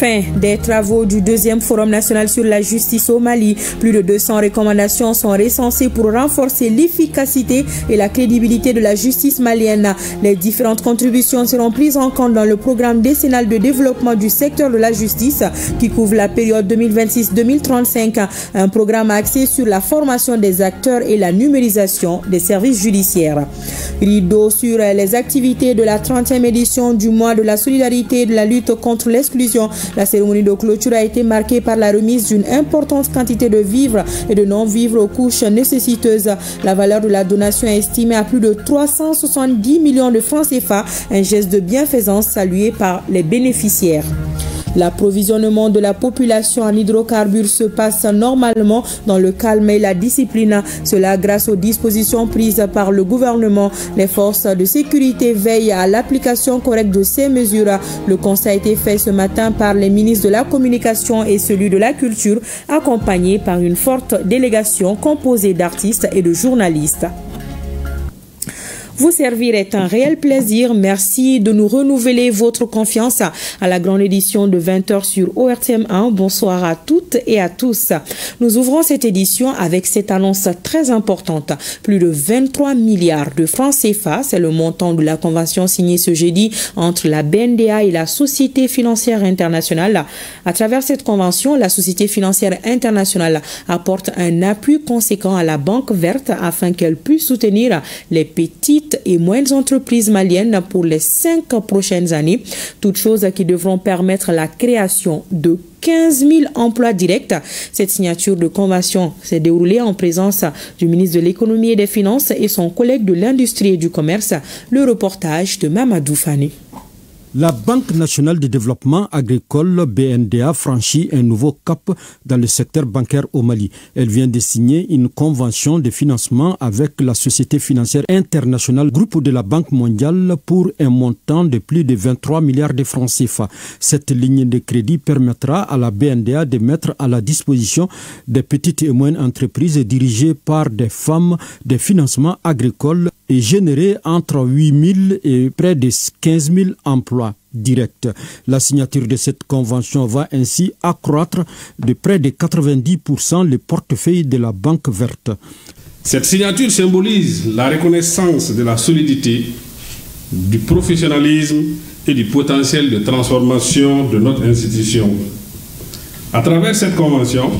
Fin des travaux du deuxième Forum national sur la justice au Mali. Plus de 200 recommandations sont recensées pour renforcer l'efficacité et la crédibilité de la justice malienne. Les différentes contributions seront prises en compte dans le programme décennal de développement du secteur de la justice qui couvre la période 2026-2035. Un programme axé sur la formation des acteurs et la numérisation des services judiciaires. Rideau sur les activités de la 30e édition du mois de la solidarité et de la lutte contre l'exclusion. La cérémonie de clôture a été marquée par la remise d'une importante quantité de vivres et de non-vivres aux couches nécessiteuses. La valeur de la donation est estimée à plus de 370 millions de francs CFA, un geste de bienfaisance salué par les bénéficiaires. L'approvisionnement de la population en hydrocarbures se passe normalement dans le calme et la discipline. Cela grâce aux dispositions prises par le gouvernement. Les forces de sécurité veillent à l'application correcte de ces mesures. Le constat a été fait ce matin par les ministres de la Communication et celui de la Culture, accompagnés par une forte délégation composée d'artistes et de journalistes. Vous servir est un réel plaisir. Merci de nous renouveler votre confiance à la grande édition de 20h sur ORTM1. Bonsoir à toutes et à tous. Nous ouvrons cette édition avec cette annonce très importante. Plus de 23 milliards de francs CFA, c'est le montant de la convention signée ce jeudi entre la BNDA et la Société financière internationale. À travers cette convention, la Société financière internationale apporte un appui conséquent à la Banque verte afin qu'elle puisse soutenir les petites et moyennes entreprises maliennes pour les 5 prochaines années, toutes choses qui devront permettre la création de 15 000 emplois directs. Cette signature de convention s'est déroulée en présence du ministre de l'économie et des finances et son collègue de l'industrie et du commerce. Le reportage de Mamadou Fani. La Banque nationale de développement agricole, BNDA, franchit un nouveau cap dans le secteur bancaire au Mali. Elle vient de signer une convention de financement avec la Société financière internationale, groupe de la Banque mondiale, pour un montant de plus de 23 milliards de francs CFA. Cette ligne de crédit permettra à la BNDA de mettre à la disposition des petites et moyennes entreprises dirigées par des femmes des financements agricoles et générer entre 8 000 et près de 15 000 emplois directs. La signature de cette convention va ainsi accroître de près de 90% le portefeuille de la Banque verte. Cette signature symbolise la reconnaissance de la solidité, du professionnalisme et du potentiel de transformation de notre institution. À travers cette convention,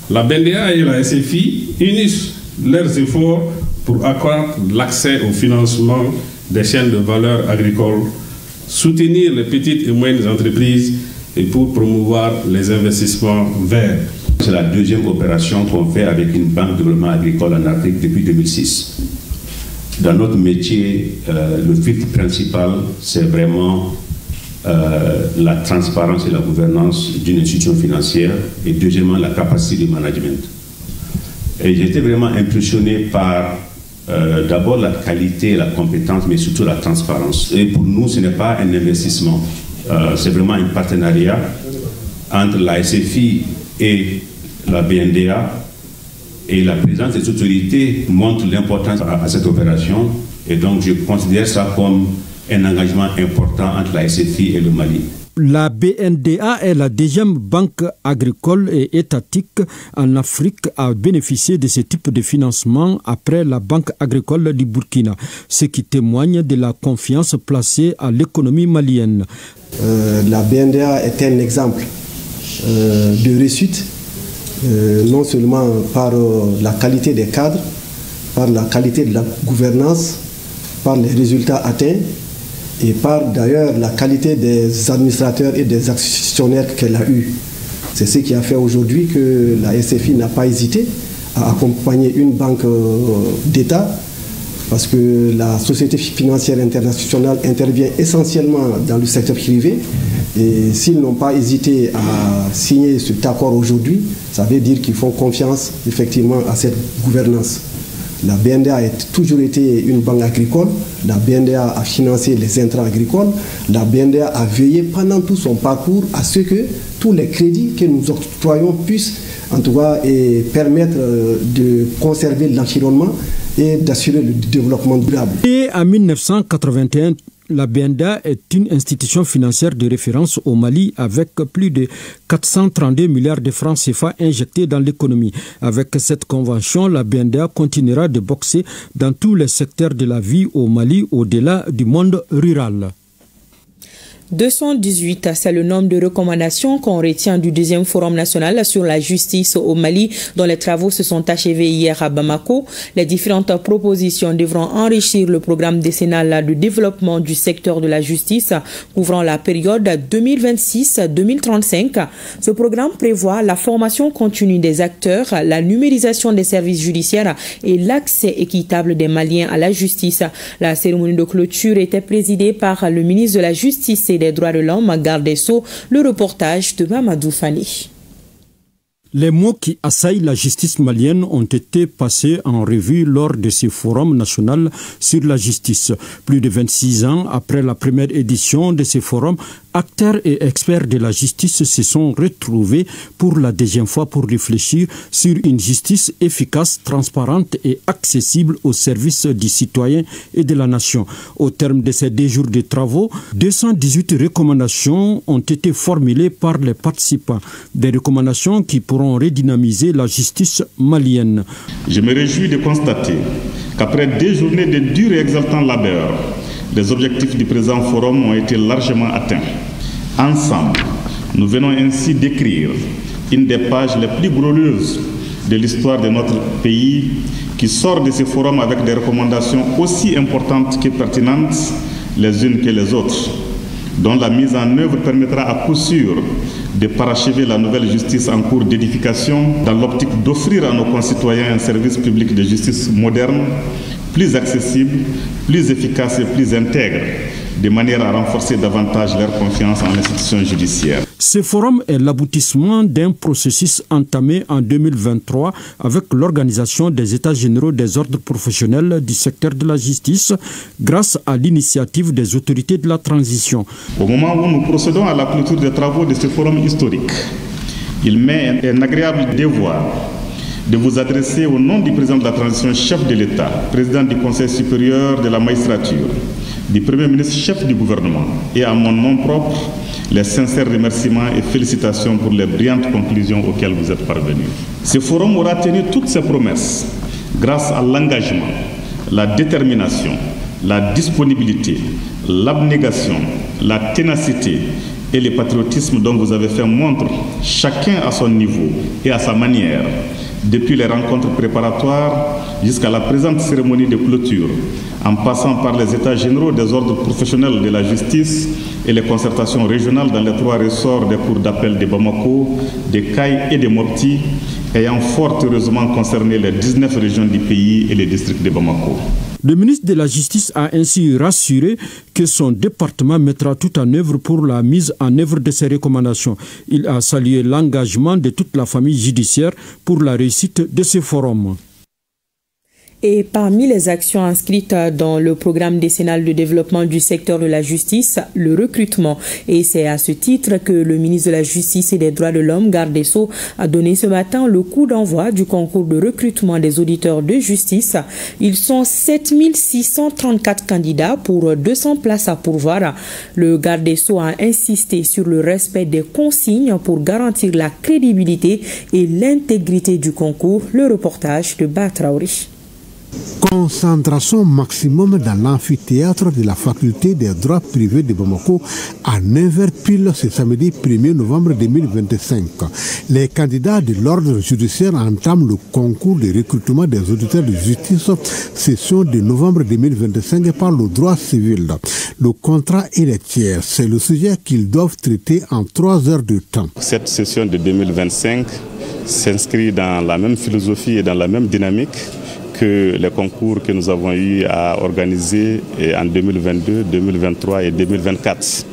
la BNDA et la SFI unissent leurs efforts pour accroître l'accès au financement des chaînes de valeur agricoles, soutenir les petites et moyennes entreprises et pour promouvoir les investissements verts. C'est la deuxième opération qu'on fait avec une banque de développement agricole en Afrique depuis 2006. Dans notre métier, le filtre principal, c'est vraiment la transparence et la gouvernance d'une institution financière et deuxièmement, la capacité de management. Et j'étais vraiment impressionné par d'abord la qualité et la compétence, mais surtout la transparence. Et pour nous, ce n'est pas un investissement, c'est vraiment un partenariat entre la SFI et la BNDA. Et la présence des autorités montre l'importance à cette opération. Et donc, je considère ça comme un engagement important entre la SFI et le Mali. La BNDA est la deuxième banque agricole et étatique en Afrique à bénéficier de ce type de financement après la Banque agricole du Burkina, ce qui témoigne de la confiance placée à l'économie malienne. La BNDA est un exemple de réussite, non seulement par la qualité des cadres, par la qualité de la gouvernance, par les résultats atteints, et par d'ailleurs la qualité des administrateurs et des actionnaires qu'elle a eus. C'est ce qui a fait aujourd'hui que la SFI n'a pas hésité à accompagner une banque d'État, parce que la Société financière internationale intervient essentiellement dans le secteur privé, et s'ils n'ont pas hésité à signer cet accord aujourd'hui, ça veut dire qu'ils font confiance effectivement à cette gouvernance. La BNDA a toujours été une banque agricole, la BNDA a financé les intrants agricoles, la BNDA a veillé pendant tout son parcours à ce que tous les crédits que nous octroyons puissent en tout cas permettre de conserver l'environnement et d'assurer le développement durable. Et en 1981, La BNDA est une institution financière de référence au Mali avec plus de 432 milliards de francs CFA injectés dans l'économie. Avec cette convention, la BNDA continuera de boxer dans tous les secteurs de la vie au Mali au-delà du monde rural. 218, c'est le nombre de recommandations qu'on retient du deuxième forum national sur la justice au Mali, dont les travaux se sont achevés hier à Bamako. Les différentes propositions devront enrichir le programme décennal de développement du secteur de la justice couvrant la période 2026-2035. Ce programme prévoit la formation continue des acteurs, la numérisation des services judiciaires et l'accès équitable des Maliens à la justice. La cérémonie de clôture était présidée par le ministre de la Justice et des droits de l'homme, garde des Sceaux, le reportage de Mamadou Fani. Les mots qui assaillent la justice malienne ont été passés en revue lors de ce forum national sur la justice. Plus de 26 ans après la première édition de ce forum, acteurs et experts de la justice se sont retrouvés pour la deuxième fois pour réfléchir sur une justice efficace, transparente et accessible au service du citoyen et de la nation. Au terme de ces 2 jours de travaux, 218 recommandations ont été formulées par les participants. Des recommandations qui pourront redynamiser la justice malienne. Je me réjouis de constater qu'après 2 journées de dur et exaltant labeur, les objectifs du présent forum ont été largement atteints. Ensemble, nous venons ainsi d'écrire une des pages les plus glorieuses de l'histoire de notre pays qui sort de ce forum avec des recommandations aussi importantes que pertinentes les unes que les autres, dont la mise en œuvre permettra à coup sûr de parachever la nouvelle justice en cours d'édification dans l'optique d'offrir à nos concitoyens un service public de justice moderne, plus accessible, plus efficace et plus intègre, de manière à renforcer davantage leur confiance en l'institution judiciaire. Ce forum est l'aboutissement d'un processus entamé en 2023 avec l'organisation des États généraux des ordres professionnels du secteur de la justice grâce à l'initiative des autorités de la transition. Au moment où nous procédons à la clôture des travaux de ce forum historique, il m'est un agréable devoir de vous adresser au nom du président de la transition, chef de l'État, président du Conseil supérieur de la magistrature, du Premier ministre, chef du gouvernement, et à mon nom propre, les sincères remerciements et félicitations pour les brillantes conclusions auxquelles vous êtes parvenus. Ce forum aura tenu toutes ses promesses grâce à l'engagement, la détermination, la disponibilité, l'abnégation, la ténacité et le patriotisme dont vous avez fait montre, chacun à son niveau et à sa manière, depuis les rencontres préparatoires jusqu'à la présente cérémonie de clôture, en passant par les états généraux des ordres professionnels de la justice et les concertations régionales dans les 3 ressorts des cours d'appel de Bamako, de Caille et de Mopti, ayant fort heureusement concerné les 19 régions du pays et les districts de Bamako. Le ministre de la Justice a ainsi rassuré que son département mettra tout en œuvre pour la mise en œuvre de ces recommandations. Il a salué l'engagement de toute la famille judiciaire pour la réussite de ce forum. Et parmi les actions inscrites dans le programme décennal de développement du secteur de la justice, le recrutement. Et c'est à ce titre que le ministre de la Justice et des droits de l'homme, garde des Sceaux, a donné ce matin le coup d'envoi du concours de recrutement des auditeurs de justice. Ils sont 7634 candidats pour 200 places à pourvoir. Le garde des Sceaux a insisté sur le respect des consignes pour garantir la crédibilité et l'intégrité du concours. Le reportage de Batraouri. Concentration maximum dans l'amphithéâtre de la faculté des droits privés de Bamako à 9h pile ce samedi 1er novembre 2025. Les candidats de l'ordre judiciaire entament le concours de recrutement des auditeurs de justice session de novembre 2025 par le droit civil. Le contrat et les tiers, c'est le sujet qu'ils doivent traiter en 3 heures de temps. Cette session de 2025 s'inscrit dans la même philosophie et dans la même dynamique que les concours que nous avons eu à organiser en 2022, 2023 et 2024.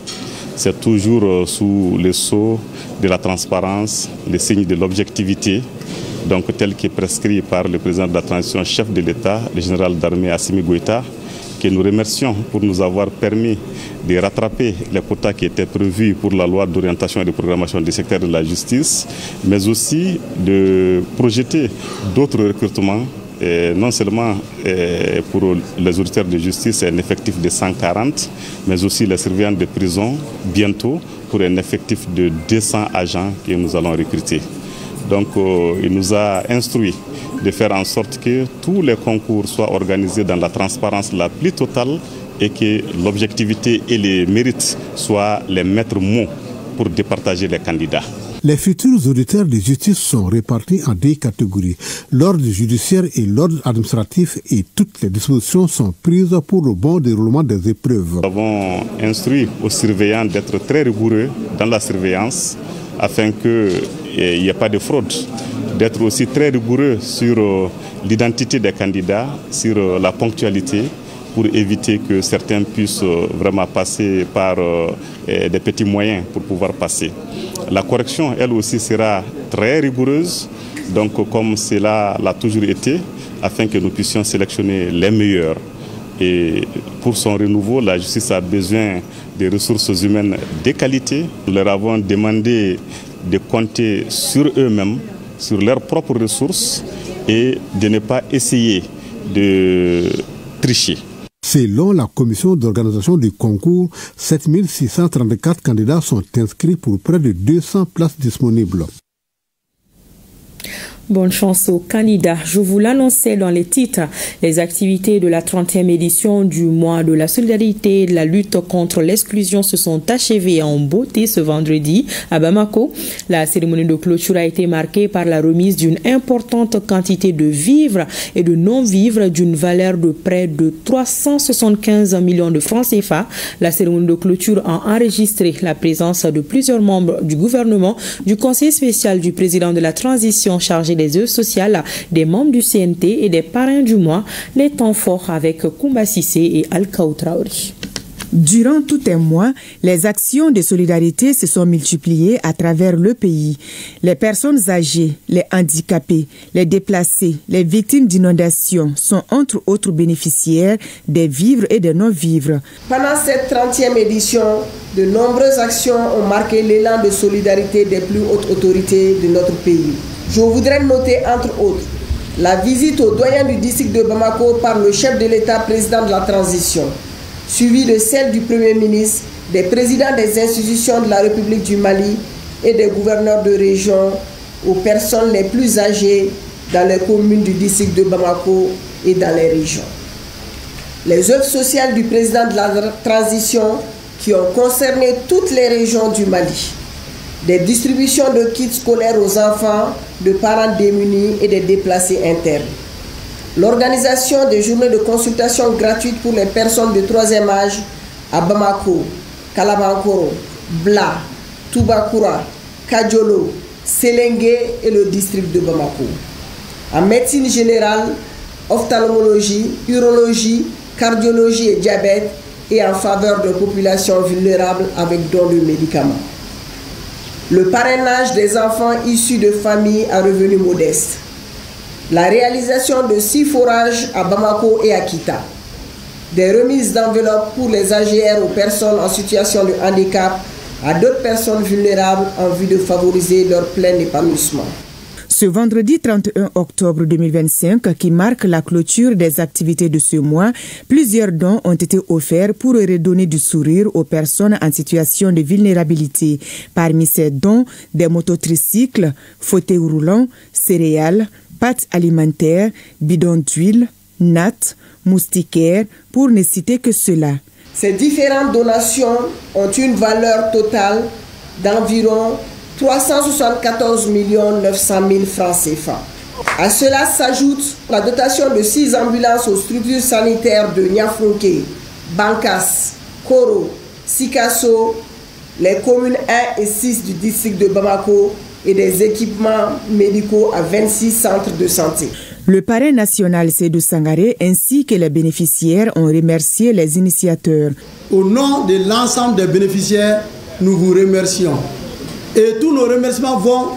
C'est toujours sous le sceau de la transparence, le signe de l'objectivité, donc tel qu'est prescrit par le président de la transition, chef de l'État, le général d'armée Assimi Goïta, que nous remercions pour nous avoir permis de rattraper les quotas qui étaient prévus pour la loi d'orientation et de programmation du secteur de la justice, mais aussi de projeter d'autres recrutements non seulement pour les auditeurs de justice, un effectif de 140, mais aussi les surveillants de prison, bientôt, pour un effectif de 200 agents que nous allons recruter. Donc, il nous a instruit de faire en sorte que tous les concours soient organisés dans la transparence la plus totale et que l'objectivité et les mérites soient les maîtres mots pour départager les candidats. Les futurs auditeurs de justice sont répartis en 2 catégories, l'ordre judiciaire et l'ordre administratif, et toutes les dispositions sont prises pour le bon déroulement des épreuves. Nous avons instruit aux surveillants d'être très rigoureux dans la surveillance afin qu'il n'y ait pas de fraude, d'être aussi très rigoureux sur l'identité des candidats, sur la ponctualité, pour éviter que certains puissent vraiment passer par des petits moyens pour pouvoir passer. La correction, elle aussi, sera très rigoureuse, donc comme cela l'a toujours été, afin que nous puissions sélectionner les meilleurs. Et pour son renouveau, la justice a besoin de ressources humaines de qualité. Nous leur avons demandé de compter sur eux-mêmes, sur leurs propres ressources et de ne pas essayer de tricher. Selon la commission d'organisation du concours, 7634 candidats sont inscrits pour près de 200 places disponibles. Bonne chance aux candidats. Je vous l'annonçais dans les titres. Les activités de la 30e édition du mois de la solidarité et de la lutte contre l'exclusion se sont achevées en beauté ce vendredi à Bamako. La cérémonie de clôture a été marquée par la remise d'une importante quantité de vivres et de non-vivres d'une valeur de près de 375 millions de francs CFA. La cérémonie de clôture a enregistré la présence de plusieurs membres du gouvernement, du conseil spécial du président de la transition chargé des œuvres sociales, des membres du CNT et des parrains du mois, les temps forts avec Koumba Sissé et Al-Kaou Traoré. Durant tout un mois, les actions de solidarité se sont multipliées à travers le pays. Les personnes âgées, les handicapés, les déplacés, les victimes d'inondations sont entre autres bénéficiaires des vivres et des non-vivres. Pendant cette 30e édition, de nombreuses actions ont marqué l'élan de solidarité des plus hautes autorités de notre pays. Je voudrais noter entre autres la visite au doyen du district de Bamako par le chef de l'État président de la transition, suivi de celle du Premier ministre, des présidents des institutions de la République du Mali et des gouverneurs de région aux personnes les plus âgées dans les communes du district de Bamako et dans les régions. Les œuvres sociales du président de la transition qui ont concerné toutes les régions du Mali. Des distributions de kits scolaires aux enfants, de parents démunis et des déplacés internes. L'organisation des journées de consultation gratuites pour les personnes de 3e âge à Bamako, Kalabankoro, Bla, Toubakoura, Kadjolo, Sélengué et le district de Bamako. En médecine générale, ophtalmologie, urologie, cardiologie et diabète, et en faveur de populations vulnérables avec don de médicaments. Le parrainage des enfants issus de familles à revenus modestes. La réalisation de 6 forages à Bamako et à Kita. Des remises d'enveloppes pour les AGR aux personnes en situation de handicap, à d'autres personnes vulnérables en vue de favoriser leur plein épanouissement. Ce vendredi 31 octobre 2025, qui marque la clôture des activités de ce mois, plusieurs dons ont été offerts pour redonner du sourire aux personnes en situation de vulnérabilité. Parmi ces dons, des mototricycles, fauteuils roulants, céréales, pâtes alimentaires, bidons d'huile, nattes, moustiquaires, pour ne citer que cela. Ces différentes donations ont une valeur totale d'environ 374 900 000 francs CFA. À cela s'ajoute la dotation de 6 ambulances aux structures sanitaires de Niafunke, Bankas, Koro, Sikasso, les communes 1 et 6 du district de Bamako et des équipements médicaux à 26 centres de santé. Le parrain national Seydou Sangaré ainsi que les bénéficiaires ont remercié les initiateurs. Au nom de l'ensemble des bénéficiaires, nous vous remercions. Et tous nos remerciements vont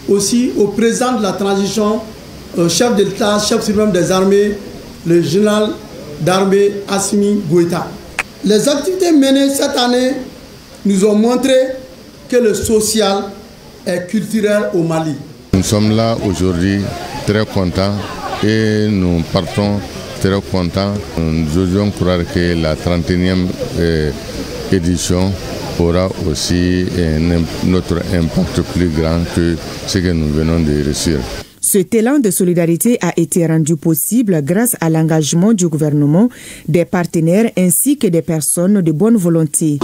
aussi au président de la transition, au chef de l'État, chef suprême des armées, le général d'armée Assimi Goïta. Les activités menées cette année nous ont montré que le social est culturel au Mali. Nous sommes là aujourd'hui très contents et nous partons très contents. Nous osons croire que la 31e édition aura aussi un autre impact plus grand que ce que nous venons de réussir. Cet élan de solidarité a été rendu possible grâce à l'engagement du gouvernement, des partenaires ainsi que des personnes de bonne volonté.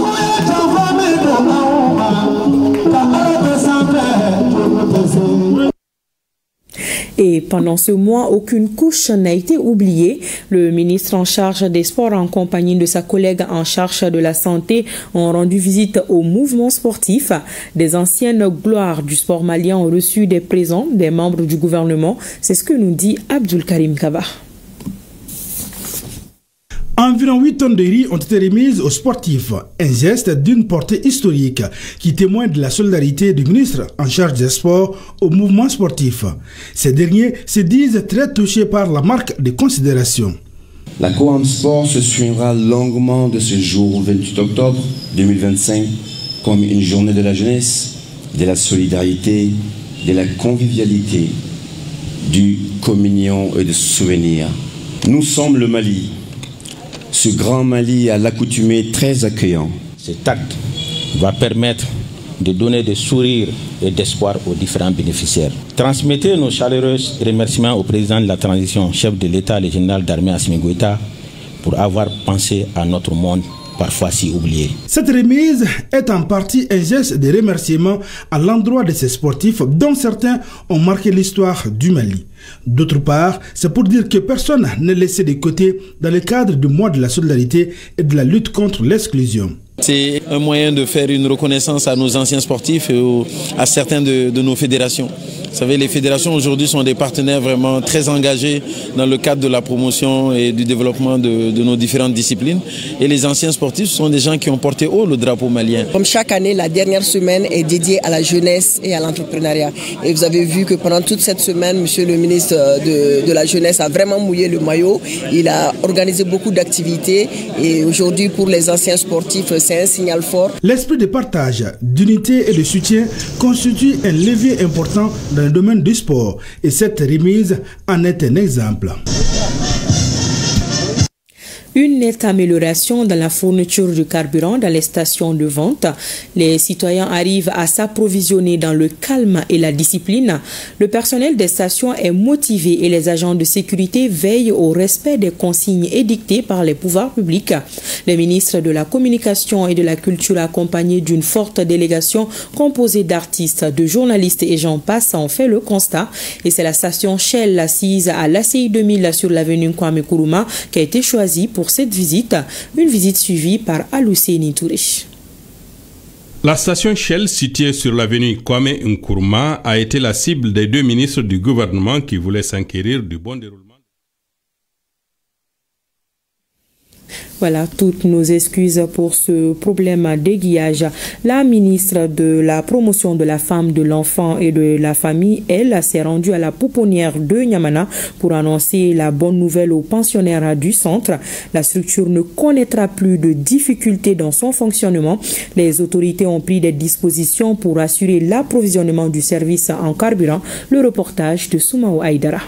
Et pendant ce mois, aucune couche n'a été oubliée. Le ministre en charge des sports, en compagnie de sa collègue en charge de la santé, ont rendu visite au mouvement sportif. Des anciennes gloires du sport malien ont reçu des présents des membres du gouvernement. C'est ce que nous dit Abdul Karim Kaba. Environ 8 tonnes de riz ont été remises aux sportifs, un geste d'une portée historique qui témoigne de la solidarité du ministre en charge des sports au mouvement sportif. Ces derniers se disent très touchés par la marque de considération. La Coam Sport se souviendra longuement de ce jour 28 octobre 2025 comme une journée de la jeunesse, de la solidarité, de la convivialité, du communion et de souvenirs. Nous sommes le Mali. Ce grand Mali à l'accoutumée très accueillant. Cet acte va permettre de donner des sourires et d'espoir aux différents bénéficiaires. Transmettez nos chaleureux remerciements au président de la transition, chef de l'État, le général d'armée Assimi Goïta, pour avoir pensé à notre monde parfois si oublié. Cette remise est en partie un geste de remerciement à l'endroit de ces sportifs dont certains ont marqué l'histoire du Mali. D'autre part, c'est pour dire que personne n'est laissé de côté dans le cadre du mois de la solidarité et de la lutte contre l'exclusion. C'est un moyen de faire une reconnaissance à nos anciens sportifs et à certains de nos fédérations. Vous savez, les fédérations aujourd'hui sont des partenaires vraiment très engagés dans le cadre de la promotion et du développement de nos différentes disciplines. Et les anciens sportifs sont des gens qui ont porté haut le drapeau malien. Comme chaque année, la dernière semaine est dédiée à la jeunesse et à l'entrepreneuriat. Et vous avez vu que pendant toute cette semaine, monsieur le ministre de la Jeunesse a vraiment mouillé le maillot. Il a organisé beaucoup d'activités. Et aujourd'hui, pour les anciens sportifs, c'est un signal fort. L'esprit de partage, d'unité et de soutien constitue un levier important dans le domaine du sport et cette remise en est un exemple. Une nette amélioration dans la fourniture du carburant dans les stations de vente. Les citoyens arrivent à s'approvisionner dans le calme et la discipline. Le personnel des stations est motivé et les agents de sécurité veillent au respect des consignes édictées par les pouvoirs publics. Le ministre de la Communication et de la Culture, accompagné d'une forte délégation composée d'artistes, de journalistes et j'en passe, ont fait le constat. Et c'est la station Shell assise à l'ACI 2000 sur l'avenue Kwame Nkrumah qui a été choisie pour cette visite, une visite suivie par Alousseni Touré. La station Shell, située sur l'avenue Kwame Nkrumah, a été la cible des deux ministres du gouvernement qui voulaient s'enquérir du bon déroulement. Voilà, toutes nos excuses pour ce problème d'aiguillage. La ministre de la Promotion de la Femme, de l'Enfant et de la Famille, elle, s'est rendue à la pouponnière de Niamana pour annoncer la bonne nouvelle aux pensionnaires du centre. La structure ne connaîtra plus de difficultés dans son fonctionnement. Les autorités ont pris des dispositions pour assurer l'approvisionnement du service en carburant. Le reportage de Soumaou Aïdara.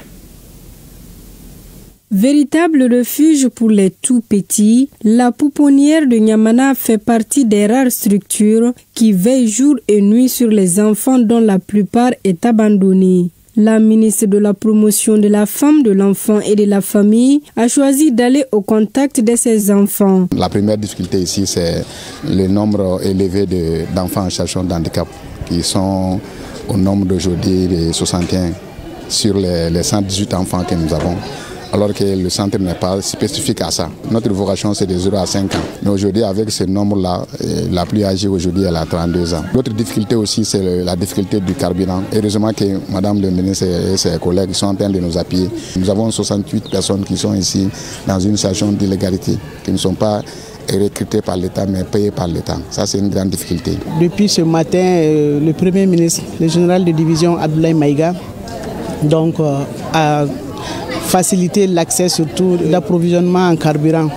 Véritable refuge pour les tout-petits, la pouponnière de Niamana fait partie des rares structures qui veillent jour et nuit sur les enfants dont la plupart est abandonnée. La ministre de la Promotion de la Femme, de l'Enfant et de la Famille a choisi d'aller au contact de ces enfants. La première difficulté ici, c'est le nombre élevé d'enfants en situation de handicap qui sont au nombre d'aujourd'hui de 61 sur les 118 enfants que nous avons. Alors que le centre n'est pas spécifique à ça. Notre vocation, c'est de 0 à 5 ans. Mais aujourd'hui, avec ce nombre-là, la plus âgée aujourd'hui, elle a 32 ans. L'autre difficulté aussi, c'est la difficulté du carburant. Heureusement que Madame le ministre et ses collègues sont en train de nous appuyer. Nous avons 68 personnes qui sont ici dans une situation d'illégalité, qui ne sont pas recrutés par l'État, mais payés par l'État. Ça, c'est une grande difficulté. Depuis ce matin, le Premier ministre, le général de division Abdoulaye Maïga, a faciliter l'accès surtout d'approvisionnement en carburant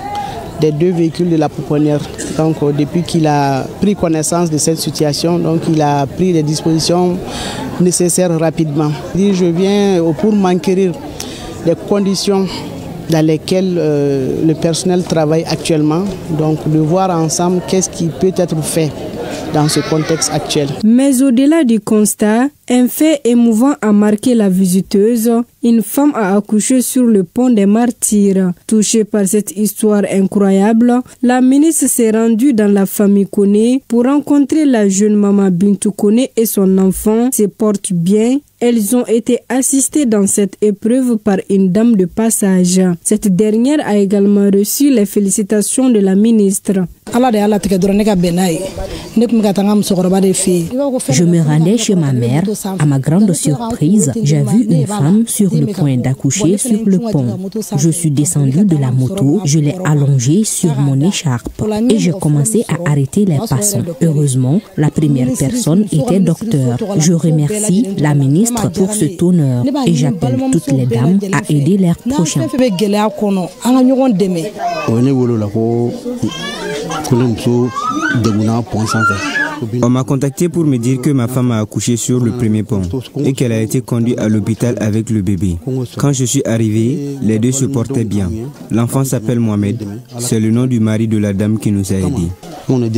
des deux véhicules de la pouponnière. Donc depuis qu'il a pris connaissance de cette situation, donc il a pris les dispositions nécessaires rapidement. Je viens pour m'enquérir des conditions dans lesquelles le personnel travaille actuellement, donc de voir ensemble qu'est-ce qui peut être fait dans ce contexte actuel. Mais au-delà du constat, un fait émouvant a marqué la visiteuse. Une femme a accouché sur le pont des Martyrs. Touchée par cette histoire incroyable, la ministre s'est rendue dans la famille Koné pour rencontrer la jeune maman Bintou Koné et son enfant se portent bien. Elles ont été assistées dans cette épreuve par une dame de passage. Cette dernière a également reçu les félicitations de la ministre. Je me rendais chez ma mère. À ma grande surprise, j'ai vu une femme sur le point d'accoucher sur le pont. Je suis descendue de la moto, je l'ai allongée sur mon écharpe et j'ai commencé à arrêter les passants. Heureusement, la première personne était docteur. Je remercie la ministre pour cet honneur et j'appelle toutes les dames à aider leurs prochains. On m'a contacté pour me dire que ma femme a accouché sur le premier pont et qu'elle a été conduite à l'hôpital avec le bébé. Quand je suis arrivé, les deux se portaient bien. L'enfant s'appelle Mohamed. C'est le nom du mari de la dame qui nous a aidés. Nous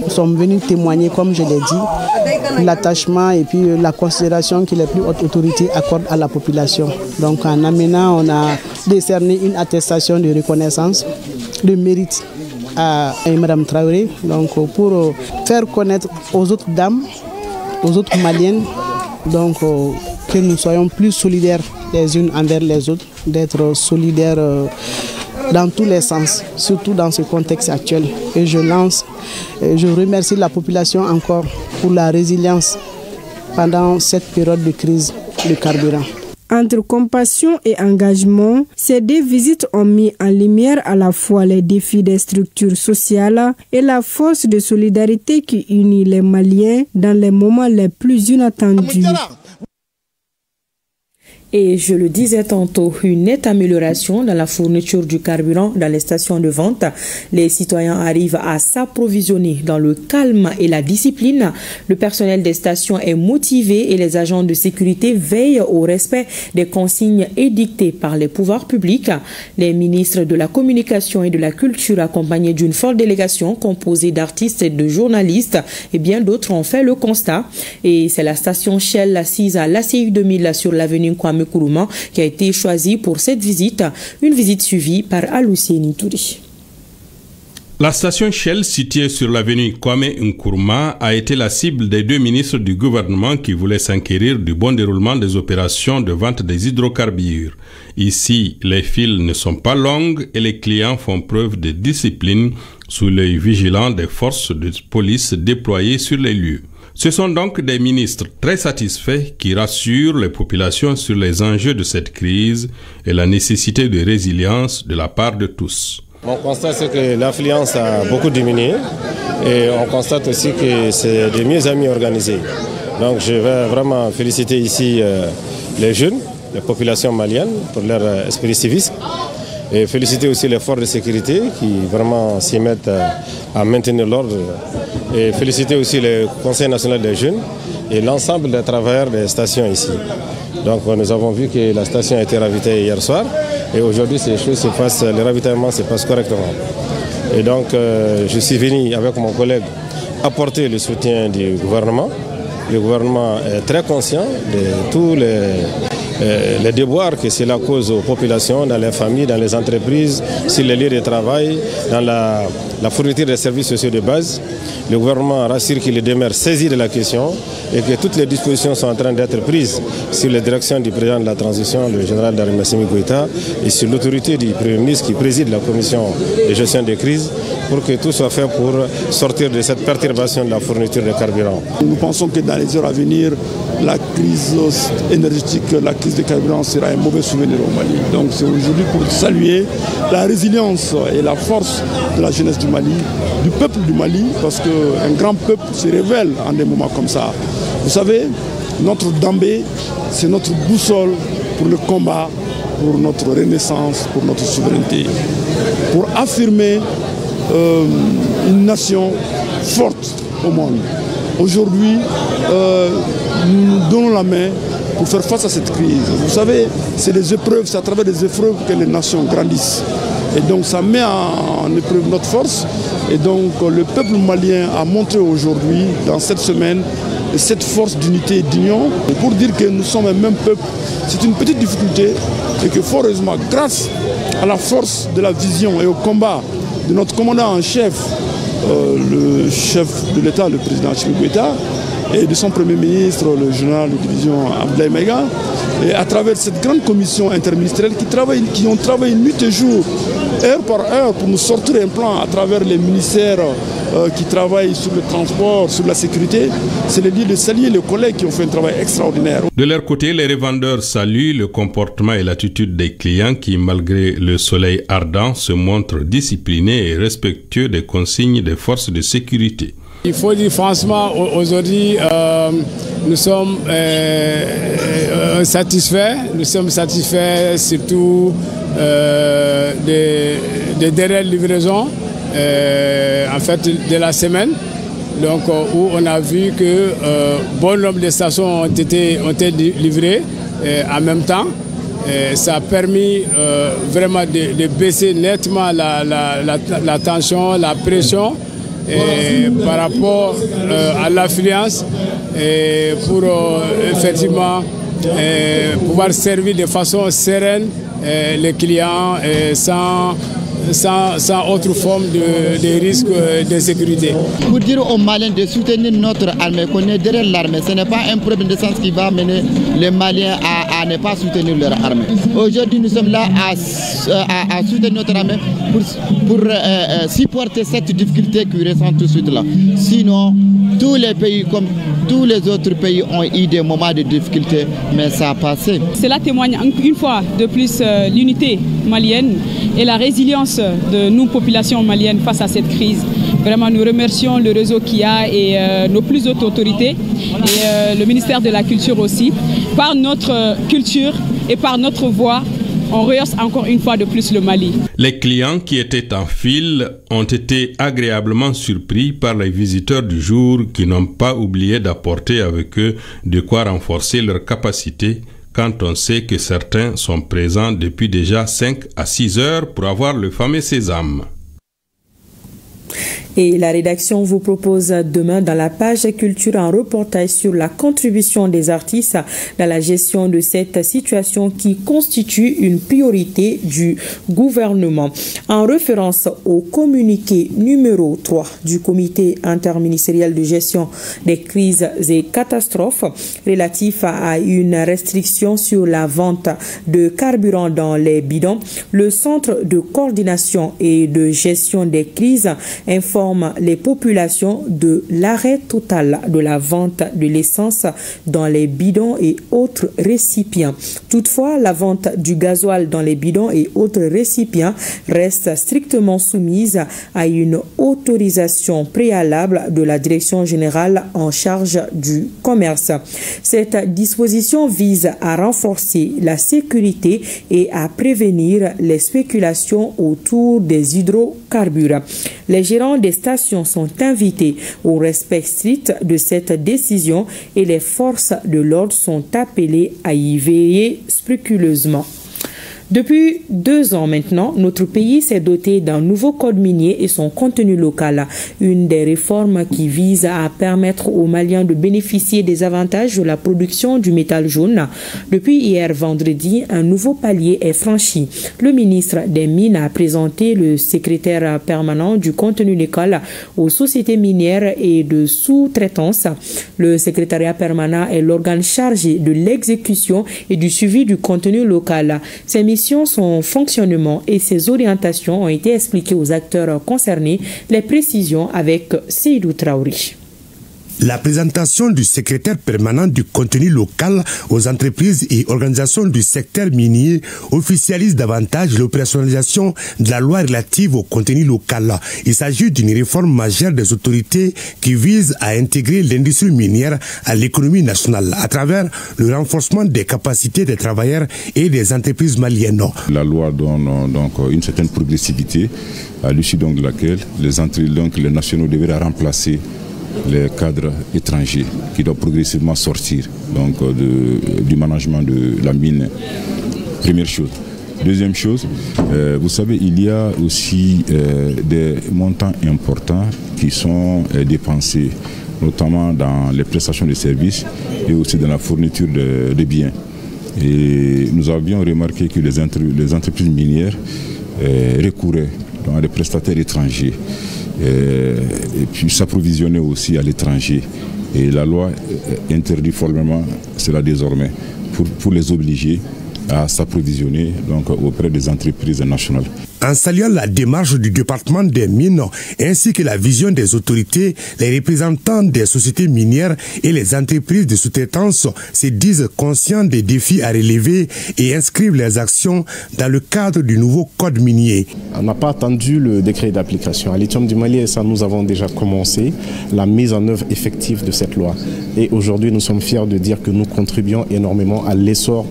sommes venus témoigner, comme je l'ai dit, l'attachement et puis la considération que les plus hautes autorités accordent à la population. Donc en amenant, on a décerné une attestation de reconnaissance, de mérite à Mme Traoré, donc pour faire connaître aux autres dames, aux autres Maliennes, donc que nous soyons plus solidaires les unes envers les autres, d'être solidaires dans tous les sens, surtout dans ce contexte actuel. Et je remercie la population encore pour la résilience pendant cette période de crise de carburant. Entre compassion et engagement, ces deux visites ont mis en lumière à la fois les défis des structures sociales et la force de solidarité qui unit les Maliens dans les moments les plus inattendus. Et je le disais tantôt, une nette amélioration dans la fourniture du carburant dans les stations de vente. Les citoyens arrivent à s'approvisionner dans le calme et la discipline. Le personnel des stations est motivé et les agents de sécurité veillent au respect des consignes édictées par les pouvoirs publics. Les ministres de la Communication et de la Culture, accompagnés d'une forte délégation composée d'artistes et de journalistes et bien d'autres, ont fait le constat. Et c'est la station Shell assise à l'ACU 2000 sur l'avenue Kwame Nkrumah qui a été choisi pour cette visite, une visite suivie par Alousseni Touri. La station Shell, située sur l'avenue Kwame Nkrumah, a été la cible des deux ministres du gouvernement qui voulaient s'enquérir du bon déroulement des opérations de vente des hydrocarbures. Ici, les files ne sont pas longues et les clients font preuve de discipline sous l'œil vigilant des forces de police déployées sur les lieux. Ce sont donc des ministres très satisfaits qui rassurent les populations sur les enjeux de cette crise et la nécessité de résilience de la part de tous. Mon constat, c'est que l'affluence a beaucoup diminué et on constate aussi que c'est de mieux en mieux organisé. Donc je vais vraiment féliciter ici les jeunes, les populations maliennes pour leur esprit civisme. Et féliciter aussi les forces de sécurité qui vraiment s'y mettent à maintenir l'ordre. Et féliciter aussi le Conseil national des jeunes et l'ensemble des travailleurs des stations ici. Donc nous avons vu que la station a été ravitaillée hier soir et aujourd'hui ces choses se passent, le ravitaillement se passe correctement. Et donc je suis venu avec mon collègue apporter le soutien du gouvernement. Le gouvernement est très conscient de tous les déboires que cela cause aux populations, dans les familles, dans les entreprises, sur les lieux de travail, dans la fourniture des services sociaux de base. Le gouvernement rassure qu'il demeure saisi de la question et que toutes les dispositions sont en train d'être prises sur la direction du président de la transition, le général d'armée Assimi Goïta, et sur l'autorité du Premier ministre qui préside la commission de gestion des crises pour que tout soit fait pour sortir de cette perturbation de la fourniture de carburant. Nous pensons que dans les heures à venir, la crise énergétique, la crise de carburant sera un mauvais souvenir au Mali. Donc c'est aujourd'hui pour saluer la résilience et la force de la jeunesse du Mali, du peuple du Mali, parce qu'un grand peuple se révèle en des moments comme ça. Vous savez, notre Dambé, c'est notre boussole pour le combat, pour notre renaissance, pour notre souveraineté, pour affirmer une nation forte au monde. Aujourd'hui, nous nous donnons la main pour faire face à cette crise. Vous savez, c'est des épreuves, c'est à travers des épreuves que les nations grandissent. Et donc ça met en épreuve notre force. Et donc le peuple malien a montré aujourd'hui, dans cette semaine, cette force d'unité et d'union. Pour dire que nous sommes un même peuple, c'est une petite difficulté et que fort heureusement, grâce à la force de la vision et au combat de notre commandant en chef, le chef de l'État, le président Assimi Goïta, et de son premier ministre, le général de division Abdoulaye Maïga, et à travers cette grande commission interministérielle qui ont travaillé nuit et jour, heure par heure, pour nous sortir un plan à travers les ministères qui travaillent sur le transport, sur la sécurité. C'est le lieu de saluer les collègues qui ont fait un travail extraordinaire. De leur côté, les revendeurs saluent le comportement et l'attitude des clients qui, malgré le soleil ardent, se montrent disciplinés et respectueux des consignes des forces de sécurité. Il faut dire franchement, aujourd'hui, nous sommes satisfaits. Nous sommes satisfaits surtout des dernières livraisons, en fait, de la semaine. Donc, où on a vu que bon nombre de stations ont été livrées en même temps. Ça a permis vraiment de baisser nettement la tension, la pression. Par rapport à l'affluence pour effectivement pouvoir servir de façon sereine les clients sans autre forme de risque d'insécurité. Pour dire aux Maliens de soutenir notre armée, qu'on est derrière l'armée, ce n'est pas un problème de sens qui va amener les Maliens à ne pas soutenir leur armée. Aujourd'hui, nous sommes là à soutenir notre armée pour supporter cette difficulté qu'ils ressentent tout de suite là. Sinon, tous les pays, comme tous les autres pays, ont eu des moments de difficulté, mais ça a passé. Cela témoigne une fois de plus l'unité malienne et la résilience de nous, populations maliennes, face à cette crise. Vraiment, nous remercions le réseau KIA et nos plus hautes autorités et le ministère de la Culture aussi. Par notre culture et par notre voix, on rehausse encore une fois de plus le Mali. Les clients qui étaient en file ont été agréablement surpris par les visiteurs du jour qui n'ont pas oublié d'apporter avec eux de quoi renforcer leur capacité quand on sait que certains sont présents depuis déjà 5 à 6 heures pour avoir le fameux sésame. Et la rédaction vous propose demain dans la page culture un reportage sur la contribution des artistes dans la gestion de cette situation qui constitue une priorité du gouvernement. En référence au communiqué numéro 3 du comité interministériel de gestion des crises et catastrophes relatif à une restriction sur la vente de carburant dans les bidons, le Centre de coordination et de gestion des crises informe les populations de l'arrêt total de la vente de l'essence dans les bidons et autres récipients. Toutefois, la vente du gasoil dans les bidons et autres récipients reste strictement soumise à une autorisation préalable de la Direction générale en charge du commerce. Cette disposition vise à renforcer la sécurité et à prévenir les spéculations autour des hydrocarbures. Les gérants des stations sont invités au respect strict de cette décision et les forces de l'ordre sont appelées à y veiller scrupuleusement. Depuis 2 ans maintenant, notre pays s'est doté d'un nouveau code minier et son contenu local. Une des réformes qui vise à permettre aux Maliens de bénéficier des avantages de la production du métal jaune. Depuis hier vendredi, un nouveau palier est franchi. Le ministre des Mines a présenté le secrétaire permanent du contenu local aux sociétés minières et de sous-traitance. Le secrétariat permanent est l'organe chargé de l'exécution et du suivi du contenu local. Ces son fonctionnement et ses orientations ont été expliquées aux acteurs concernés. Les précisions avec Seydou Traouri. La présentation du secrétaire permanent du contenu local aux entreprises et organisations du secteur minier officialise davantage l'opérationnalisation de la loi relative au contenu local. Il s'agit d'une réforme majeure des autorités qui vise à intégrer l'industrie minière à l'économie nationale à travers le renforcement des capacités des travailleurs et des entreprises maliennes. La loi donne donc une certaine progressivité à l'issue de laquelle les nationaux devraient remplacer les cadres étrangers qui doivent progressivement sortir donc, du management de la mine. Première chose. Deuxième chose, vous savez, il y a aussi des montants importants qui sont dépensés, notamment dans les prestations de services et aussi dans la fourniture de biens. Et nous avions remarqué que les entreprises minières recouraient à des prestataires étrangers et puis s'approvisionnaient aussi à l'étranger. Et la loi interdit formellement cela désormais pour les obliger à s'approvisionner donc auprès des entreprises nationales. En saluant la démarche du département des mines ainsi que la vision des autorités, les représentants des sociétés minières et les entreprises de sous-traitance se disent conscients des défis à relever et inscrivent leurs actions dans le cadre du nouveau code minier. On n'a pas attendu le décret d'application. À Lithium du Mali, ça, nous avons déjà commencé la mise en œuvre effective de cette loi. Et aujourd'hui, nous sommes fiers de dire que nous contribuons énormément à l'essor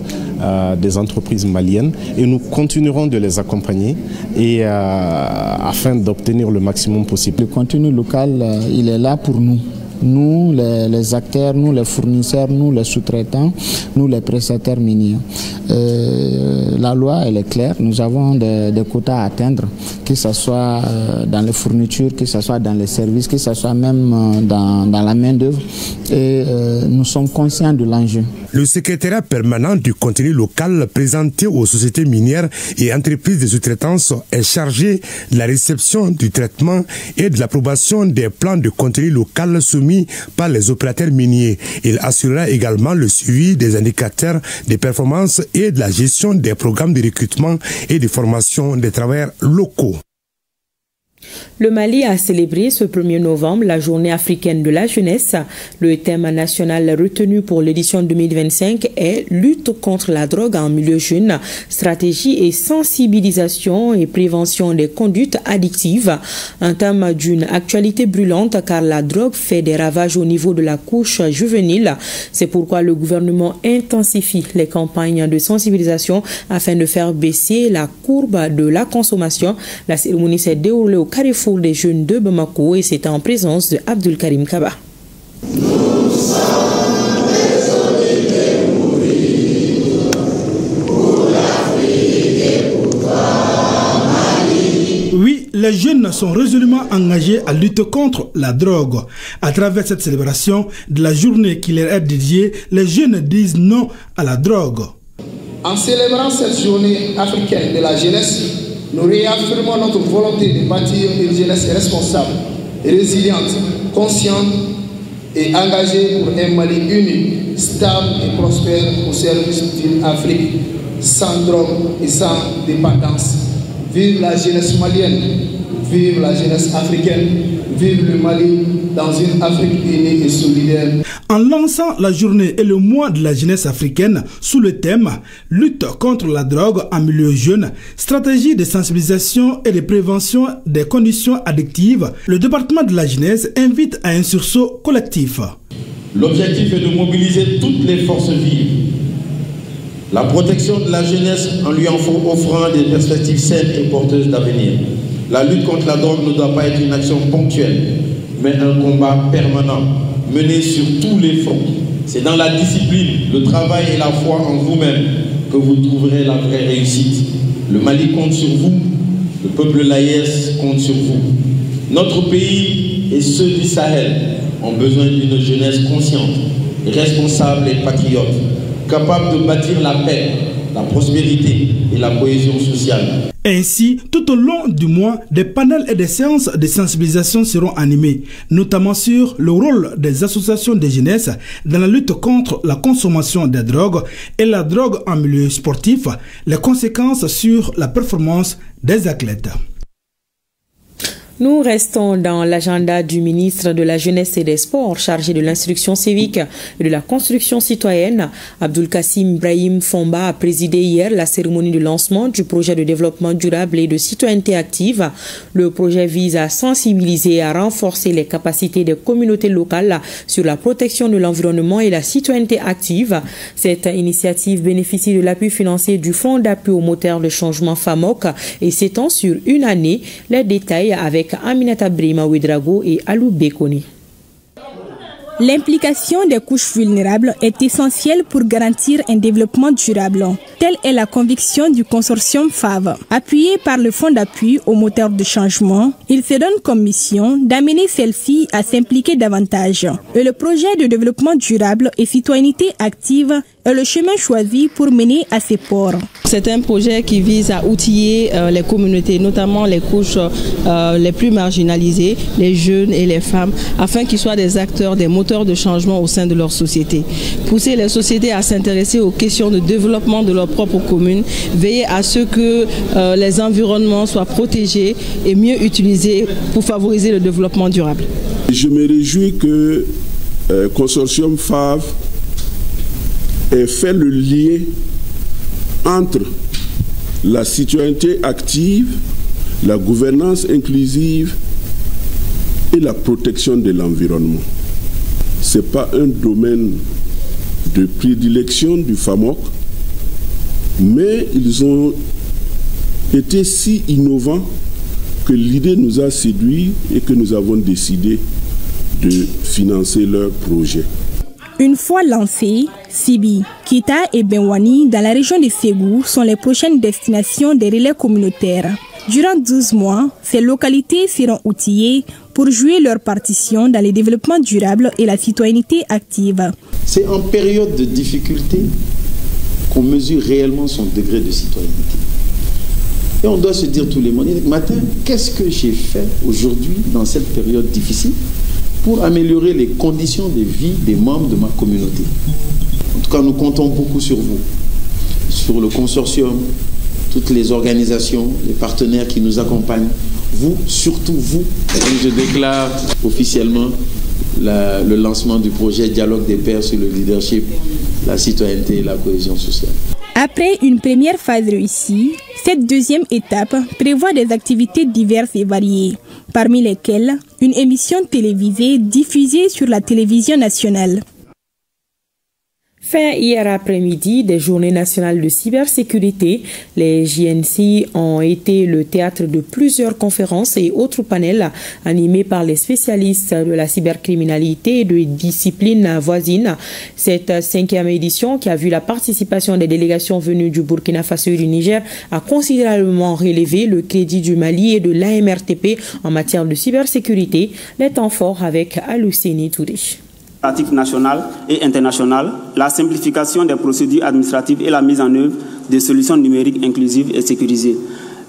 des entreprises maliennes et nous continuerons de les accompagner et afin d'obtenir le maximum possible. Le contenu local, il est là pour nous. Nous, les acteurs, nous, les fournisseurs, nous, les sous-traitants, nous, les prestataires miniers. La loi, elle est claire. Nous avons des quotas à atteindre, que ce soit dans les fournitures, que ce soit dans les services, que ce soit même dans la main-d'œuvre. Et nous sommes conscients de l'enjeu. Le secrétariat permanent du contenu local présenté aux sociétés minières et entreprises de sous-traitance est chargé de la réception, du traitement et de l'approbation des plans de contenu local soumis par les opérateurs miniers. Il assurera également le suivi des indicateurs de performance et de la gestion des programmes de recrutement et de formation des travailleurs locaux. Le Mali a célébré ce 1er novembre la journée africaine de la jeunesse. Le thème national retenu pour l'édition 2025 est « Lutte contre la drogue en milieu jeune, stratégie et sensibilisation et prévention des conduites addictives ». Un thème d'une actualité brûlante car la drogue fait des ravages au niveau de la couche juvénile. C'est pourquoi le gouvernement intensifie les campagnes de sensibilisation afin de faire baisser la courbe de la consommation. La cérémonie s'est déroulée au Carrefour des jeunes de Bamako et c'était en présence de Abdul Karim Kaba. Oui, les jeunes sont résolument engagés à lutter contre la drogue. À travers cette célébration de la journée qui leur est dédiée, les jeunes disent non à la drogue. En célébrant cette journée africaine de la jeunesse, nous réaffirmons notre volonté de bâtir une jeunesse responsable, résiliente, consciente et engagée pour un Mali uni, stable et prospère au service d'une Afrique sans drogue et sans dépendance. Vive la jeunesse malienne, vive la jeunesse africaine, vive le Mali dans une Afrique unie et solidaire. En lançant la journée et le mois de la jeunesse africaine sous le thème « Lutte contre la drogue en milieu jeune, stratégie de sensibilisation et de prévention des conditions addictives », le département de la jeunesse invite à un sursaut collectif. L'objectif est de mobiliser toutes les forces vives. La protection de la jeunesse en lui offrant des perspectives saines et porteuses d'avenir. La lutte contre la drogue ne doit pas être une action ponctuelle, mais un combat permanent, mené sur tous les fronts. C'est dans la discipline, le travail et la foi en vous-même que vous trouverez la vraie réussite. Le Mali compte sur vous, le peuple laïès compte sur vous. Notre pays et ceux du Sahel ont besoin d'une jeunesse consciente, responsable et patriote, capable de bâtir la paix, la prospérité et la cohésion sociale. Ainsi, tout au long du mois, des panels et des séances de sensibilisation seront animés, notamment sur le rôle des associations de jeunesse dans la lutte contre la consommation des drogues et la drogue en milieu sportif, les conséquences sur la performance des athlètes. Nous restons dans l'agenda du ministre de la Jeunesse et des Sports chargé de l'instruction civique et de la construction citoyenne. Abdul Kassim Brahim Fomba a présidé hier la cérémonie de lancement du projet de développement durable et de citoyenneté active. Le projet vise à sensibiliser et à renforcer les capacités des communautés locales sur la protection de l'environnement et la citoyenneté active. Cette initiative bénéficie de l'appui financier du Fonds d'appui au moteur de changement FAMOC et s'étend sur une année. Les détails avec Aminata Brima Ouedraogo et Alou Bekoni. L'implication des couches vulnérables est essentielle pour garantir un développement durable. Telle est la conviction du consortium FAV. Appuyé par le Fonds d'appui aux moteurs de changement, il se donne comme mission d'amener celle-ci à s'impliquer davantage. Et le projet de développement durable et citoyenneté active est le chemin choisi pour mener à ces ports. C'est un projet qui vise à outiller les communautés, notamment les couches les plus marginalisées, les jeunes et les femmes, afin qu'ils soient des acteurs, des moteurs de changement au sein de leur société. Pousser les sociétés à s'intéresser aux questions de développement de leur propre commune, veiller à ce que les environnements soient protégés et mieux utilisés pour favoriser le développement durable. Je me réjouis que Consortium FAV ait fait le lien entre la citoyenneté active, la gouvernance inclusive et la protection de l'environnement. Ce n'est pas un domaine de prédilection du FAMOC, mais ils ont été si innovants que l'idée nous a séduits et que nous avons décidé de financer leur projet. Une fois lancés, Sibi, Kita et Benwani dans la région de Ségou sont les prochaines destinations des relais communautaires. Durant 12 mois, ces localités seront outillées pour jouer leur partition dans le développement durable et la citoyenneté active. C'est en période de difficulté qu'on mesure réellement son degré de citoyenneté. Et on doit se dire tous les matins, qu'est-ce que j'ai fait aujourd'hui dans cette période difficile pour améliorer les conditions de vie des membres de ma communauté. En tout cas, nous comptons beaucoup sur vous, sur le consortium, toutes les organisations, les partenaires qui nous accompagnent. Vous, surtout vous, je déclare officiellement le lancement du projet Dialogue des pairs sur le leadership, la citoyenneté et la cohésion sociale. Après une première phase réussie, cette deuxième étape prévoit des activités diverses et variées, parmi lesquelles une émission télévisée diffusée sur la télévision nationale. Fin hier après-midi des journées nationales de cybersécurité, les JNC ont été le théâtre de plusieurs conférences et autres panels animés par les spécialistes de la cybercriminalité et de disciplines voisines. Cette 5e édition, qui a vu la participation des délégations venues du Burkina Faso et du Niger, a considérablement relevé le crédit du Mali et de l'AMRTP en matière de cybersécurité. Les temps forts avec Alousseni Touré. Pratiques nationales et internationales, la simplification des procédures administratives et la mise en œuvre de solutions numériques inclusives et sécurisées.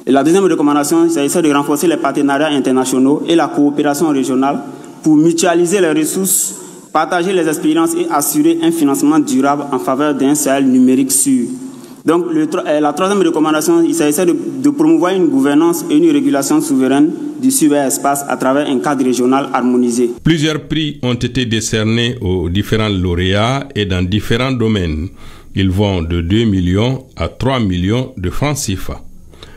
Et la deuxième recommandation, c'est de renforcer les partenariats internationaux et la coopération régionale pour mutualiser les ressources, partager les expériences et assurer un financement durable en faveur d'un Sahel numérique sûr. Donc la troisième recommandation, il s'agissait de promouvoir une gouvernance et une régulation souveraine du cyberespace à travers un cadre régional harmonisé. Plusieurs prix ont été décernés aux différents lauréats et dans différents domaines. Ils vont de 2 millions à 3 millions de francs CFA.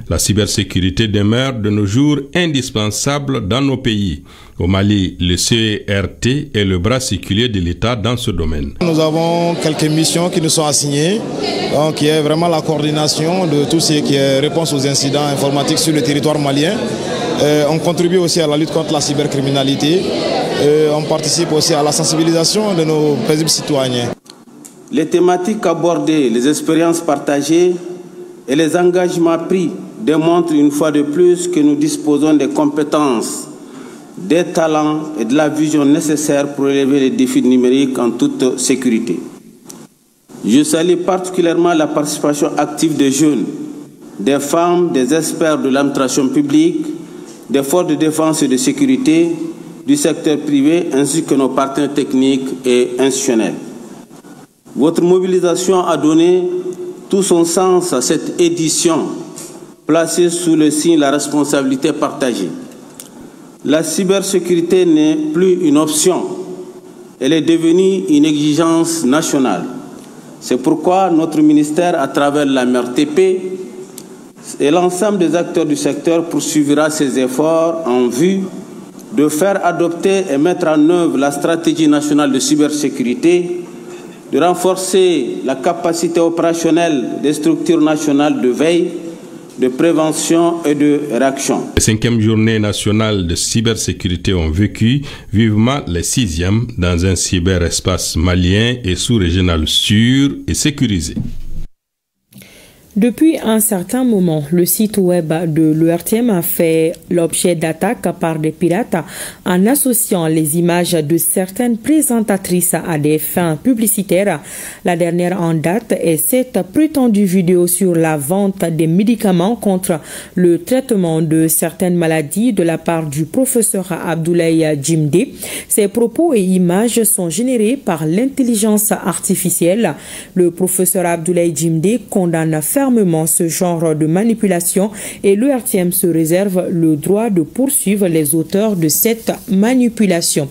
La cybersécurité demeure de nos jours indispensable dans nos pays. Au Mali, le CERT est le bras séculier de l'État dans ce domaine. Nous avons quelques missions qui nous sont assignées, qui est vraiment la coordination de tout ce qui est réponse aux incidents informatiques sur le territoire malien. On contribue aussi à la lutte contre la cybercriminalité. On participe aussi à la sensibilisation de nos paisibles citoyens. Les thématiques abordées, les expériences partagées et les engagements pris démontrent une fois de plus que nous disposons des compétences, des talents et de la vision nécessaires pour relever les défis numériques en toute sécurité. Je salue particulièrement la participation active des jeunes, des femmes, des experts de l'administration publique, des forces de défense et de sécurité, du secteur privé ainsi que nos partenaires techniques et institutionnels. Votre mobilisation a donné tout son sens à cette édition placée sous le signe de la responsabilité partagée. La cybersécurité n'est plus une option, elle est devenue une exigence nationale. C'est pourquoi notre ministère, à travers la MRTP et l'ensemble des acteurs du secteur, poursuivra ses efforts en vue de faire adopter et mettre en œuvre la stratégie nationale de cybersécurité, de renforcer la capacité opérationnelle des structures nationales de veille, de prévention et de réaction. Les 5e journée nationale de cybersécurité ont vécu vivement les 6e dans un cyberespace malien et sous-régional sûr et sécurisé. Depuis un certain moment, le site web de l'ERTM a fait l'objet d'attaques par des pirates en associant les images de certaines présentatrices à des fins publicitaires. La dernière en date est cette prétendue vidéo sur la vente des médicaments contre le traitement de certaines maladies de la part du professeur Abdoulaye Djimde. Ces propos et images sont générés par l'intelligence artificielle. Le professeur Abdoulaye Djimde condamne fermement ce genre de manipulation et l'ERTM se réserve le droit de poursuivre les auteurs de cette manipulation.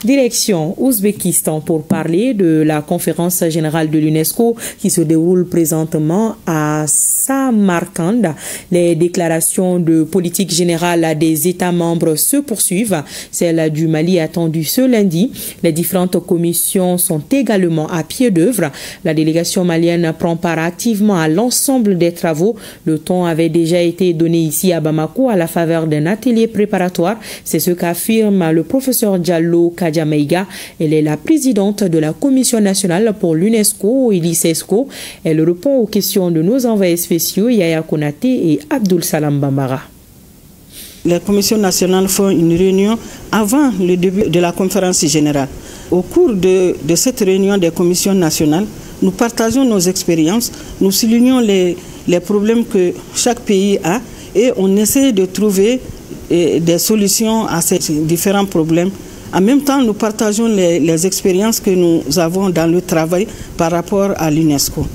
Direction Ouzbékistan pour parler de la conférence générale de l'UNESCO qui se déroule présentement à Samarkand. Les déclarations de politique générale des États membres se poursuivent. Celle du Mali attendue ce lundi. Les différentes commissions sont également à pied d'œuvre. La délégation malienne prend part activement à l'ensemble des travaux. Le ton avait déjà été donné ici à Bamako à la faveur d'un atelier préparatoire. C'est ce qu'affirme le professeur Diallo Kadjameiga. Elle est la présidente de la Commission nationale pour l'UNESCO et l'ICESCO. Elle répond aux questions de nos envoyés spéciaux Yaya Konate et Abdul Salam Bambara. Les commissions nationales font une réunion avant le début de la conférence générale. Au cours de cette réunion des commissions nationales, nous partageons nos expériences, nous soulignons les problèmes que chaque pays a et on essaie de trouver des solutions à ces différents problèmes. En même temps, nous partageons les expériences que nous avons dans le travail par rapport à l'UNESCO.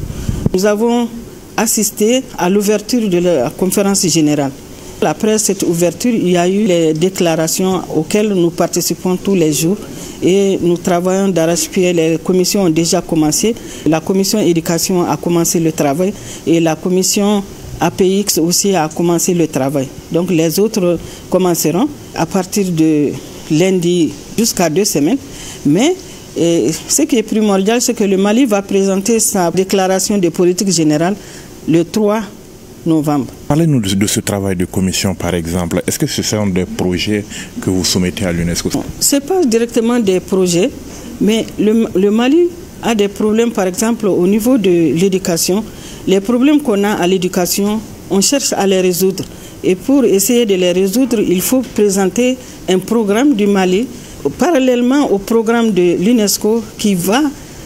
Nous avons assisté à l'ouverture de la conférence générale. Après cette ouverture, il y a eu les déclarations auxquelles nous participons tous les jours et nous travaillons d'arrache-pied. Les commissions ont déjà commencé. La commission éducation a commencé le travail et la commission APX aussi a commencé le travail. Donc les autres commenceront à partir de lundi jusqu'à 2 semaines. Mais ce qui est primordial, c'est que le Mali va présenter sa déclaration de politique générale le 3 novembre. Parlez-nous de ce travail de commission, par exemple. Est-ce que ce sont des projets que vous soumettez à l'UNESCO? Ce n'est pas directement des projets, mais le Mali a des problèmes, par exemple, au niveau de l'éducation. Les problèmes qu'on a à l'éducation, on cherche à les résoudre. Et pour essayer de les résoudre, il faut présenter un programme du Mali, parallèlement au programme de l'UNESCO qui va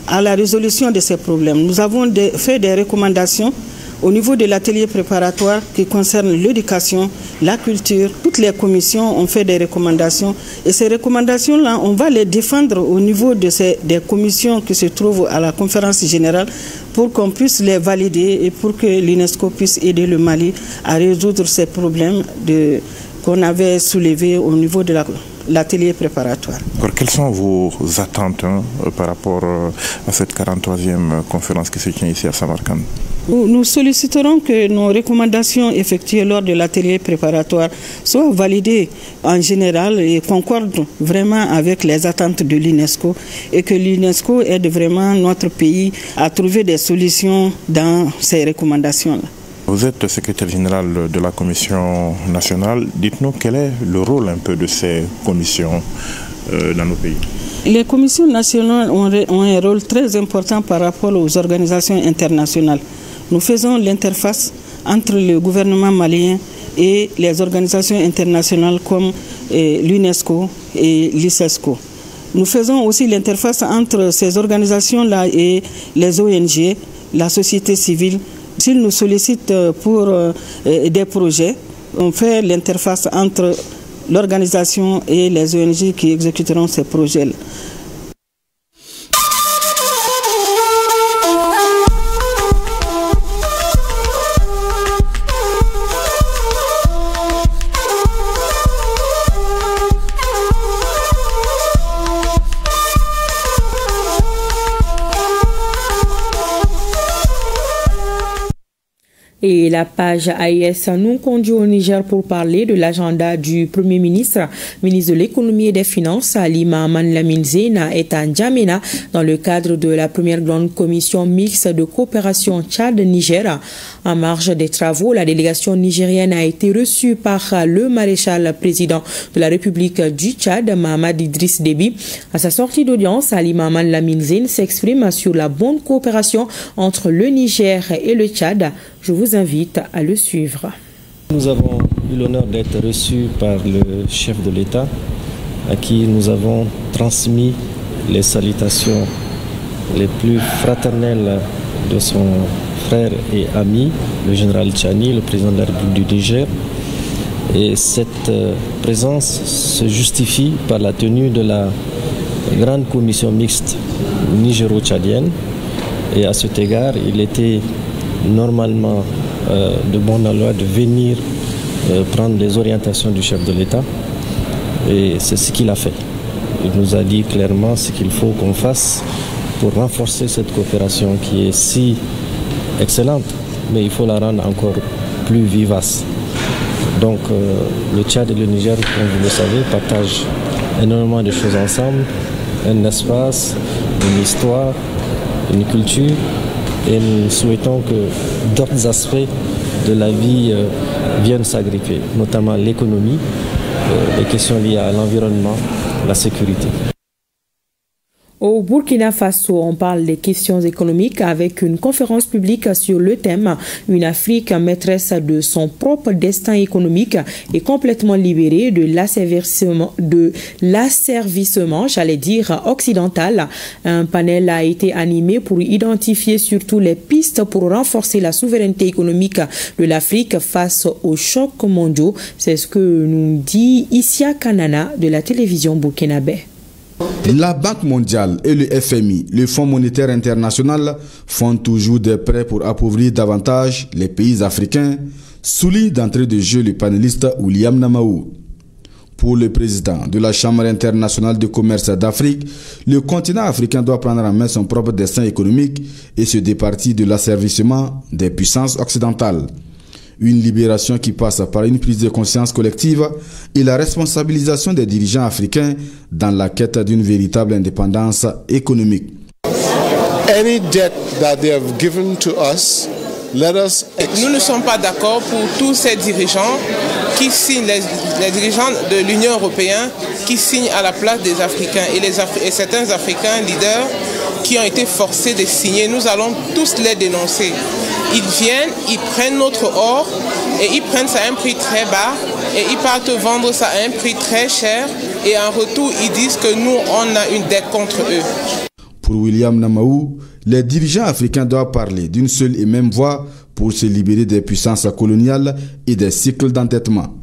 à la résolution de ces problèmes. Nous avons fait des recommandations au niveau de l'atelier préparatoire qui concerne l'éducation, la culture. Toutes les commissions ont fait des recommandations et ces recommandations-là, on va les défendre au niveau des commissions qui se trouvent à la conférence générale pour qu'on puisse les valider et pour que l'UNESCO puisse aider le Mali à résoudre ces problèmes qu'on avait soulevés au niveau de l'atelier préparatoire. Alors, quelles sont vos attentes par rapport à cette 43e conférence qui se tient ici à Samarkand? Nous solliciterons que nos recommandations effectuées lors de l'atelier préparatoire soient validées en général et concordent vraiment avec les attentes de l'UNESCO et que l'UNESCO aide vraiment notre pays à trouver des solutions dans ces recommandations-là. Vous êtes secrétaire général de la Commission nationale. Dites-nous quel est le rôle un peu de ces commissions dans nos pays. Les commissions nationales ont un rôle très important par rapport aux organisations internationales. Nous faisons l'interface entre le gouvernement malien et les organisations internationales comme l'UNESCO et l'ICESCO. Nous faisons aussi l'interface entre ces organisations-là et les ONG, la société civile. S'ils nous sollicitent pour des projets, on fait l'interface entre l'organisation et les ONG qui exécuteront ces projets-là. Et la page AIS nous conduit au Niger pour parler de l'agenda du Premier ministre, ministre de l'économie et des finances, Ali Mahaman Lamine Zena, est à N'Djamena dans le cadre de la première grande commission mixte de coopération Tchad-Niger. En marge des travaux, la délégation nigérienne a été reçue par le maréchal président de la République du Tchad, Mahamad Idriss Déby. À sa sortie d'audience, Ali Mahaman Lamine Zena s'exprime sur la bonne coopération entre le Niger et le Tchad. Je vous invite à le suivre. Nous avons eu l'honneur d'être reçus par le chef de l'État, à qui nous avons transmis les salutations les plus fraternelles de son frère et ami, le général Tchani, le président de la République du Niger. Et cette présence se justifie par la tenue de la grande commission mixte nigéro-tchadienne. Et à cet égard, il était normalement de bonne loi de venir prendre les orientations du chef de l'État. Et c'est ce qu'il a fait. Il nous a dit clairement ce qu'il faut qu'on fasse pour renforcer cette coopération qui est si excellente, mais il faut la rendre encore plus vivace. Donc le Tchad et le Niger, comme vous le savez, partagent énormément de choses ensemble, un espace, une histoire, une culture, et nous souhaitons que d'autres aspects de la vie viennent s'agripper, notamment l'économie, les questions liées à l'environnement, la sécurité. Au Burkina Faso, on parle des questions économiques avec une conférence publique sur le thème « Une Afrique maîtresse de son propre destin économique et complètement libérée de l'asservissement, j'allais dire, occidental ». Un panel a été animé pour identifier surtout les pistes pour renforcer la souveraineté économique de l'Afrique face aux chocs mondiaux. C'est ce que nous dit Isia Kanana de la télévision burkinabé. La Banque mondiale et le FMI, le Fonds monétaire international, font toujours des prêts pour appauvrir davantage les pays africains, souligne d'entrée de jeu le panéliste William Namaou. Pour le président de la Chambre internationale de commerce d'Afrique, le continent africain doit prendre en main son propre destin économique et se départir de l'asservissement des puissances occidentales. Une libération qui passe par une prise de conscience collective et la responsabilisation des dirigeants africains dans la quête d'une véritable indépendance économique. Any debt that they have given to us, let us... Nous ne sommes pas d'accord pour tous ces dirigeants qui signent, les dirigeants de l'Union européenne qui signent à la place des Africains et certains Africains leaders qui ont été forcés de signer. Nous allons tous les dénoncer. Ils viennent, ils prennent notre or et ils prennent ça à un prix très bas et ils partent vendre ça à un prix très cher et en retour ils disent que nous on a une dette contre eux. Pour William Namaou, les dirigeants africains doivent parler d'une seule et même voix pour se libérer des puissances coloniales et des cycles d'endettement.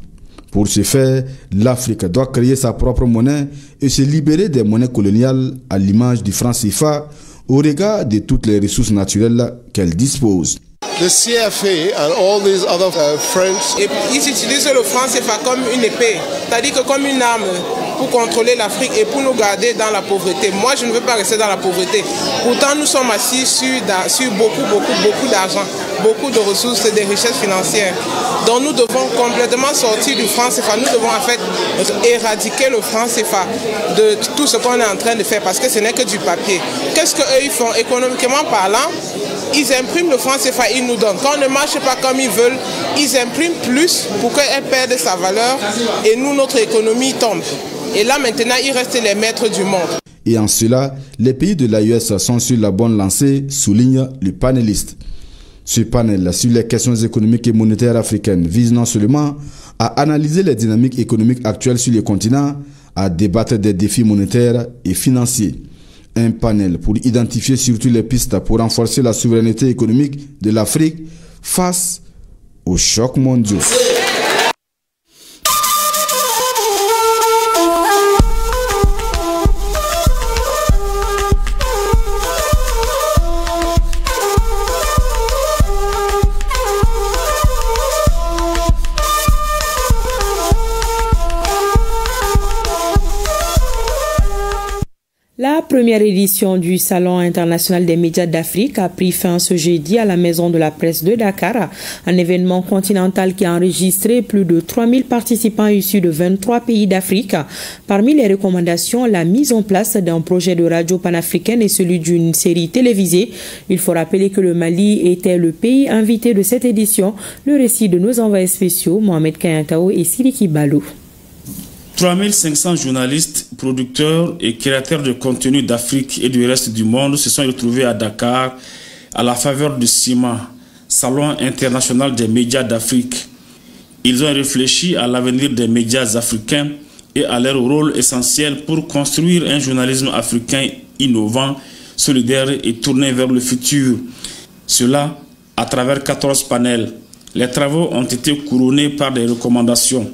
Pour ce faire, l'Afrique doit créer sa propre monnaie et se libérer des monnaies coloniales à l'image du franc CFA au regard de toutes les ressources naturelles qu'elle dispose. The CFA and all these other French... Et ils utilisent le franc CFA comme une épée, c'est-à-dire que comme une arme pour contrôler l'Afrique et pour nous garder dans la pauvreté. Moi, je ne veux pas rester dans la pauvreté. Pourtant, nous sommes assis sur beaucoup d'argent, beaucoup de ressources et des richesses financières. Donc, nous devons complètement sortir du franc CFA. Nous devons en fait éradiquer le franc CFA de tout ce qu'on est en train de faire parce que ce n'est que du papier. Qu'est-ce qu'eux, ils font économiquement parlant? Ils impriment le franc CFA, ils nous donnent. Quand on ne marche pas comme ils veulent, ils impriment plus pour qu'elle perde sa valeur et nous, notre économie tombe. Et là, maintenant, ils restent les maîtres du monde. Et en cela, les pays de l'AES sont sur la bonne lancée, souligne le panéliste. Ce panel sur les questions économiques et monétaires africaines vise non seulement à analyser les dynamiques économiques actuelles sur le continent, à débattre des défis monétaires et financiers. Un panel pour identifier surtout les pistes pour renforcer la souveraineté économique de l'Afrique face aux chocs mondiaux. La première édition du Salon international des médias d'Afrique a pris fin ce jeudi à la Maison de la Presse de Dakar, un événement continental qui a enregistré plus de 3000 participants issus de 23 pays d'Afrique. Parmi les recommandations, la mise en place d'un projet de radio panafricaine et celui d'une série télévisée. Il faut rappeler que le Mali était le pays invité de cette édition. Le récit de nos envoyés spéciaux, Mohamed Kayantao et Siriki Balou. 3500 journalistes, producteurs et créateurs de contenu d'Afrique et du reste du monde se sont retrouvés à Dakar à la faveur du CIMA, Salon international des médias d'Afrique. Ils ont réfléchi à l'avenir des médias africains et à leur rôle essentiel pour construire un journalisme africain innovant, solidaire et tourné vers le futur. Cela à travers 14 panels. Les travaux ont été couronnés par des recommandations.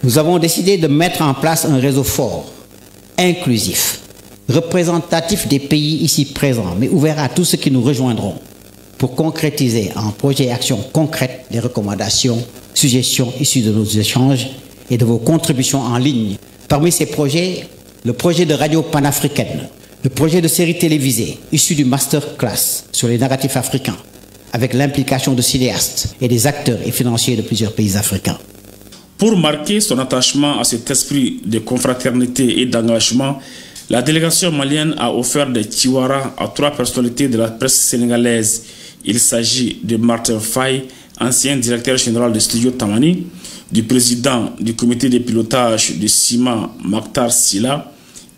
Nous avons décidé de mettre en place un réseau fort, inclusif, représentatif des pays ici présents, mais ouvert à tous ceux qui nous rejoindront, pour concrétiser en projets et actions concrètes les recommandations, suggestions issues de nos échanges et de vos contributions en ligne. Parmi ces projets, le projet de radio panafricaine, le projet de série télévisée issu du masterclass sur les narratifs africains, avec l'implication de cinéastes et des acteurs et financiers de plusieurs pays africains. Pour marquer son attachement à cet esprit de confraternité et d'engagement, la délégation malienne a offert des tiwaras à 3 personnalités de la presse sénégalaise. Il s'agit de Martin Faye, ancien directeur général de Studio Tamani, du président du comité de pilotage du CIMA, Maktar Silla,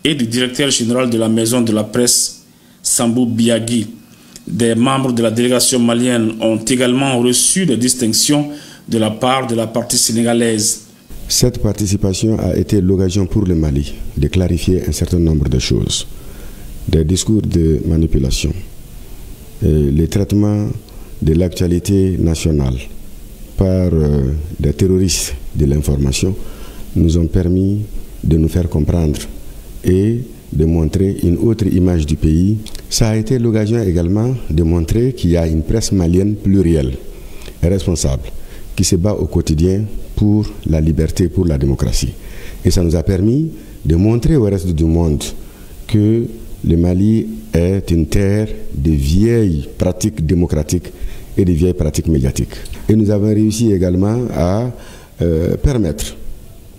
et du directeur général de la maison de la presse, Sambou Biagui. Des membres de la délégation malienne ont également reçu des distinctions de la part de la partie sénégalaise. Cette participation a été l'occasion pour le Mali de clarifier un certain nombre de choses. Des discours de manipulation, les traitements de l'actualité nationale par des terroristes de l'information nous ont permis de nous faire comprendre et de montrer une autre image du pays. Ça a été l'occasion également de montrer qu'il y a une presse malienne plurielle et responsable, qui se bat au quotidien pour la liberté, pour la démocratie. Et ça nous a permis de montrer au reste du monde que le Mali est une terre de vieilles pratiques démocratiques et de vieilles pratiques médiatiques. Et nous avons réussi également à permettre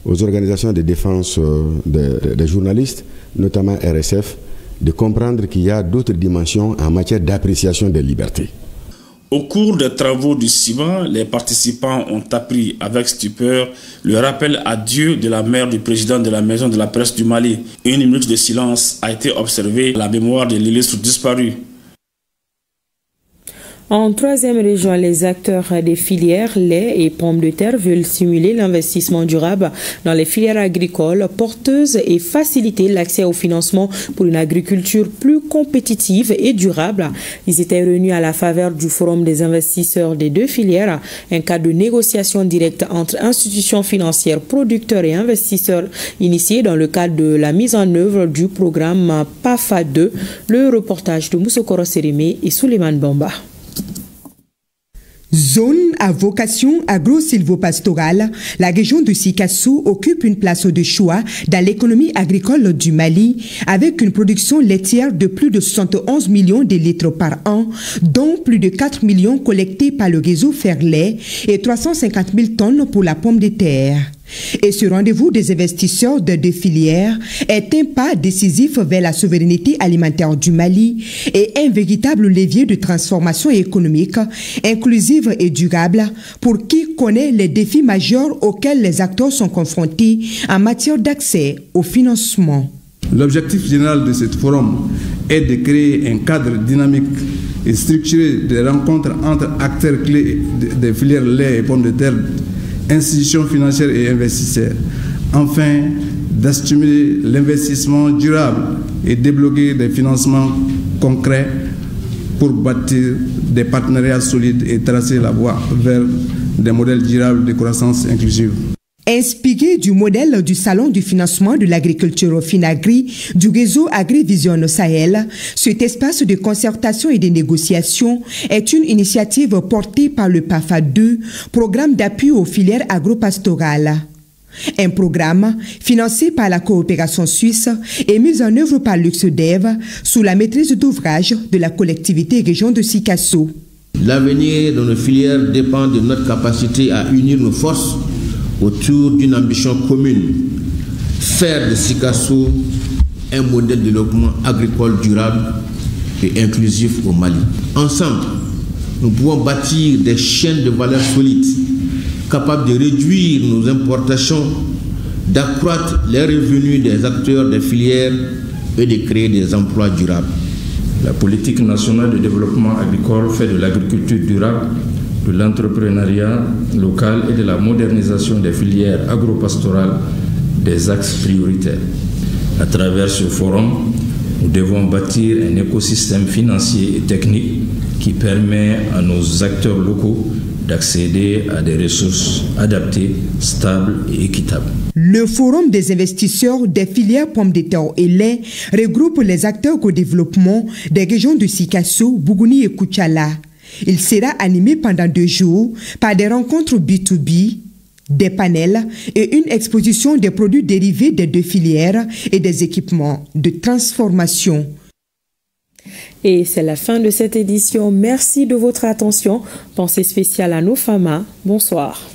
aux organisations de défense des journalistes, notamment RSF, de comprendre qu'il y a d'autres dimensions en matière d'appréciation des libertés. Au cours des travaux du CIMA, les participants ont appris avec stupeur le rappel à Dieu de la mère du président de la maison de la presse du Mali. Une minute de silence a été observée à la mémoire de l'illustre disparu. En 3e région, les acteurs des filières lait et pommes de terre veulent stimuler l'investissement durable dans les filières agricoles porteuses et faciliter l'accès au financement pour une agriculture plus compétitive et durable. Ils étaient réunis à la faveur du Forum des investisseurs des 2 filières, un cadre de négociation directe entre institutions financières, producteurs et investisseurs initié dans le cadre de la mise en œuvre du programme PAFA 2. Le reportage de Moussokoro Sérimé et Souleymane Bamba. Zone à vocation agro-silvopastorale, la région de Sikassou occupe une place de choix dans l'économie agricole du Mali avec une production laitière de plus de 71 millions de litres par an, dont plus de 4 millions collectés par le réseau Fairlait et 350 000 tonnes pour la pomme de terre. Et ce rendez-vous des investisseurs de 2 filières est un pas décisif vers la souveraineté alimentaire du Mali et un véritable levier de transformation économique, inclusive et durable pour qui connaît les défis majeurs auxquels les acteurs sont confrontés en matière d'accès au financement. L'objectif général de ce forum est de créer un cadre dynamique et structuré de rencontres entre acteurs clés des filières lait et pommes de terre, institutions financières et investisseurs, afin de stimuler l'investissement durable et débloquer des financements concrets pour bâtir des partenariats solides et tracer la voie vers des modèles durables de croissance inclusive. Inspiré du modèle du Salon du financement de l'agriculture Finagri du réseau AgriVision Sahel, cet espace de concertation et de négociation est une initiative portée par le PAFA 2, programme d'appui aux filières agropastorales. Un programme financé par la coopération suisse et mis en œuvre par l'UXEDEV sous la maîtrise d'ouvrage de la collectivité région de Sikasso. L'avenir de nos filières dépend de notre capacité à unir nos forces autour d'une ambition commune, faire de Sikasso un modèle de développement agricole durable et inclusif au Mali. Ensemble, nous pouvons bâtir des chaînes de valeur solides, capables de réduire nos importations, d'accroître les revenus des acteurs des filières et de créer des emplois durables. La politique nationale de développement agricole fait de l'agriculture durable, de l'entrepreneuriat local et de la modernisation des filières agropastorales des axes prioritaires. À travers ce forum, nous devons bâtir un écosystème financier et technique qui permet à nos acteurs locaux d'accéder à des ressources adaptées, stables et équitables. Le Forum des investisseurs des filières pommes de terre et lait regroupe les acteurs au développement des régions de Sikasso, Bougouni et Koutchala. Il sera animé pendant 2 jours par des rencontres B2B, des panels et une exposition des produits dérivés des 2 filières et des équipements de transformation. Et c'est la fin de cette édition. Merci de votre attention. Pensée spéciale à nos femmes. Bonsoir.